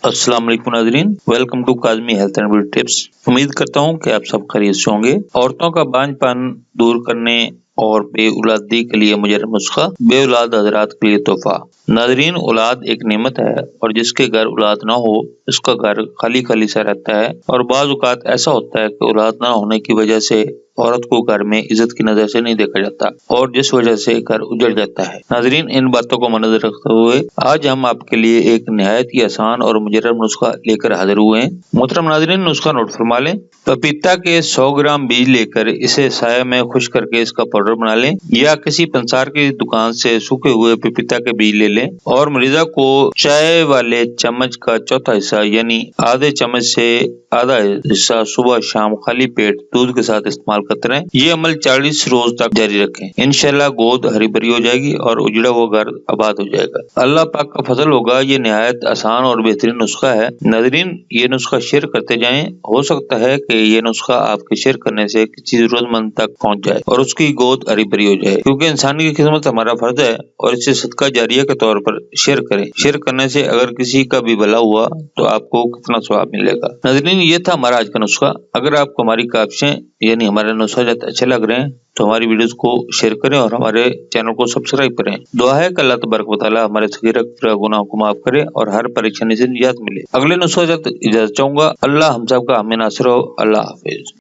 अस्सलाम वालेकुम नाज़रीन, welcome to Kazmi health and beauty tips. उम्मीद करता हूँ कि आप सब खैरियत से होंगे। औरतों का बांझपन दूर करने और बेऔलादी के लिए मुजर्रब नुस्खा, बेऔलाद हजरात के लिए तोहफा। नाज़रीन, औलाद एक नेमत है और जिसके घर औलाद ना हो उसका घर खाली खाली सा रहता है। और बाज़ औक़ात ऐसा होता है कि औलाद ना होने की वजह से औरत को घर में इज्जत की नजर से नहीं देखा जाता और जिस वजह से घर उजड़ जाता है। नाज़रीन, इन बातों को मद्देनजर रखते हुए आज हम आपके लिए एक निहायत ही आसान और मुजर्रब नुस्खा लेकर हाजिर हुए हैं। मोहतरम नाज़रीन, नुस्खा नोट फरमा लें। पपीता के 100 ग्राम बीज लेकर इसे साया में खुश करके इसका पाउडर बना लें, या किसी पंसार की दुकान से सूखे हुए पपीता के बीज ले लें और मरीजा को चाय वाले चम्मच का चौथा हिस्सा यानी आधे चम्मच से आधा हिस्सा सुबह शाम खाली पेट दूध के साथ इस्तेमाल करते रहें। ये अमल 40 रोज तक जारी रखें। इंशाल्लाह गोद हरी भरी हो जाएगी और उजड़ा हुआ घर आबाद हो जाएगा। अल्लाह पाक का फजल होगा। ये निहायत आसान और बेहतरीन नुस्खा है। नाज़रीन, ये नुस्खा शेयर करते जाएं। हो सकता है कि ये नुस्खा आपके शेयर करने से किसी जरूरतमंद तक पहुंच जाए और उसकी गोद हरी भरी हो जाए, क्योंकि इंसान की खिदमत हमारा फर्ज है और इसे सदका जारिया के तौर पर शेयर करें। शेयर करने से अगर किसी का भी भला हुआ तो आपको कितना सवाब मिलेगा। नाज़रीन, ये था हमारा आज का नुस्खा। अगर आपको हमारी काविशें यानी हमारे नुस्खा अच्छे लग रहे हैं तो हमारी वीडियोस को शेयर करें और हमारे चैनल को सब्सक्राइब करें। दुआ है कि अल्लाह तबारक व तआला हमारे सगीरा गुनाहों को माफ करे और हर परेशानी से निजात मिले। अगले नुस्खा इजाजत चाहूंगा। अल्लाह हम सब का आमीन नासिर हो। अल्लाह हाफिज।